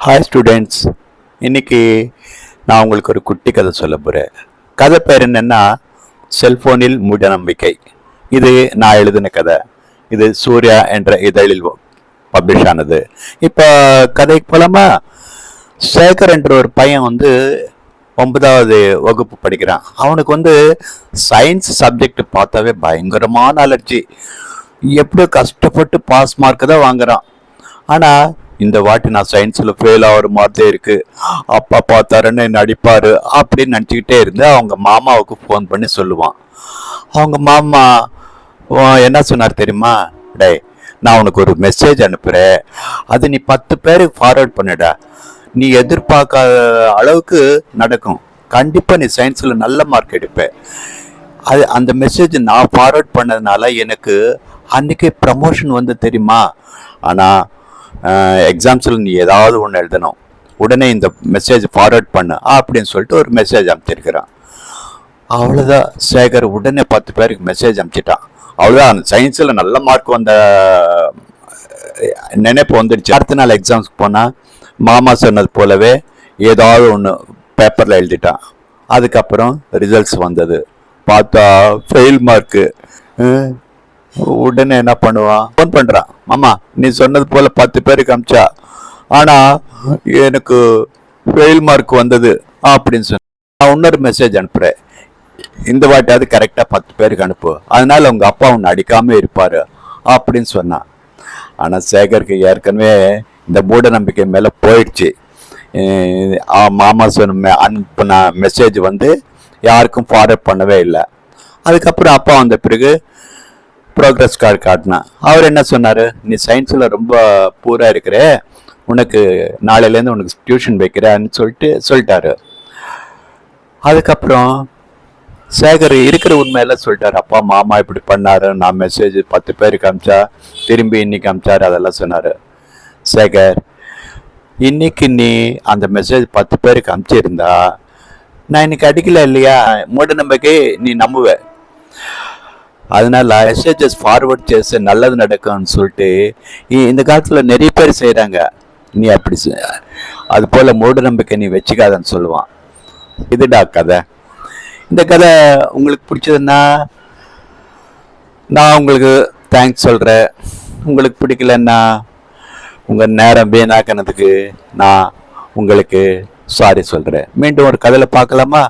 Hi students, இன்னைக்கு நான் உங்களுக்கு ஒரு குட்டி கதை சொல்ல போகிறேன். கதை பேர் என்னென்னா செல்ஃபோனில் மூட நம்பிக்கை. இது நான் எழுதின கதை. இது சூர்யா என்ற இதழில் பப்ளிஷ் ஆனது. இப்போ கதைக்கு போலாமா? சேகர் என்ற ஒரு பையன் 9வது வகுப்பு படிக்கிறான். அவனுக்கு சயின்ஸ் சப்ஜெக்ட் பார்த்தாவே பயங்கரமான அலர்ஜி. எப்படியோ கஷ்டப்பட்டு பாஸ் மார்க் தான் வாங்குறான். ஆனால் இந்த வாட்டி நான் சயின்ஸில் ஃபெயில் ஆகிற மாதிரி இருக்கு, அப்பா பார்த்தாருன்னு என்ன அடிப்பாரு அப்படின்னு நினச்சிக்கிட்டே இருந்து அவங்க மாமாவுக்கு ஃபோன் பண்ணி சொல்லுவான். அவங்க மாமா என்ன சொன்னார் தெரியுமா? டே, நான் உனக்கு ஒரு மெசேஜ் அனுப்புகிறேன், அது நீ 10 பேருக்கு ஃபார்வர்ட் பண்ணிட, நீ எதிர்பார்க்காத அளவுக்கு நடக்கும், கண்டிப்பாக நீ சயின்ஸில் நல்ல மார்க் எடுப்ப. அந்த மெசேஜ் நான் ஃபார்வர்ட் பண்ணதுனால எனக்கு அன்றைக்கே ப்ரமோஷன் தெரியுமா? ஆனால் எக்ஸாம்ஸில் நீ ஏதாவது ஒன்று எழுதணும், உடனே இந்த மெசேஜ் ஃபார்வர்ட் பண்ணு அப்படின்னு சொல்லிட்டு ஒரு மெசேஜ் அனுப்பிச்சிருக்கிறான். அவ்வளோதான், சேகர் உடனே 10 பேருக்கு மெசேஜ் அனுப்பிச்சிட்டான். அவ்வளோதான், சயின்ஸில் நல்ல மார்க் வந்த நினைப்பு வந்துடுச்சு. அடுத்த நாள் எக்ஸாம்ஸ்க்கு போனால் மாமா சொன்னது போலவே ஏதாவது ஒன்று பேப்பரில் எழுதிட்டான். அதுக்கப்புறம் ரிசல்ட்ஸ் வந்தது. பார்த்தா ஃபெயில் மார்க்கு. உடனே என்ன பண்ணுவான்? ஃபோன் பண்ணுறான். மாமா, நீ சொன்னது போல் 10 பேருக்கு அமிச்சா, ஆனால் எனக்கு ஃபெயில் மார்க் வந்தது அப்படின்னு சொன்ன. நான் இன்னொரு மெசேஜ் அனுப்புகிறேன், இந்த வாட்டியாவது கரெக்டாக 10 பேருக்கு அனுப்பு, அதனால உங்கள் அப்பா உன்னை அடிக்காமல் இருப்பார் அப்படின்னு சொன்னான். ஆனால் சேகருக்கு ஏற்கனவே இந்த மூட நம்பிக்கை மேலே போயிடுச்சு. மாமா சொன்ன அனுப்பின மெசேஜ் யாருக்கும் ஃபார்வர்ட் பண்ணவே இல்லை. அதுக்கப்புறம் அப்பா வந்த பிறகு ப்ரோக்ரஸ் கார்டு காட்டினான். அவர் என்ன சொன்னார்? நீ சயின்ஸில் ரொம்ப பூராக இருக்கிற, உனக்கு நாளையிலேருந்து உனக்கு டியூஷன் வைக்கிறேன்னு சொல்லிட்டாரு. அதுக்கப்புறம் சேகர் இருக்கிற உண்மையெல்லாம் சொல்லிட்டாரு. அப்பா மாமா இப்படி பண்ணாரு, நான் மெசேஜ் 10 பேருக்கு அமிச்சா, திரும்பி இன்னைக்கு அமிச்சாரு, அதெல்லாம் சொன்னார். சேகர், இன்னைக்கு நீ அந்த மெசேஜ் 10 பேருக்கு அமிச்சிருந்தா நான் இன்னைக்கு அடிக்கல இல்லையா? மூட நம்பிக்கை நீ நம்புவ. அதனால மெசேஜஸ் ஃபார்வர்ட் చేస్తే நல்லது நடக்கும்னு சொல்லிட்டு இந்த காலத்தில் நிறைய பேர் செய்கிறாங்க. நீ அப்படி அது போல் மூட நம்பிக்கை நீ வச்சுக்காதன்னு சொல்லுவான். இதுடா கதை. இந்த கதை உங்களுக்கு பிடிச்சதுன்னா நான் உங்களுக்கு தேங்க்ஸ் சொல்கிறேன். உங்களுக்கு பிடிக்கலன்னா உங்கள் நேரம் வீணாக்கினதுக்கு நான் உங்களுக்கு சாரி சொல்கிறேன். மீண்டும் ஒரு கதையில் பார்க்கலாமா?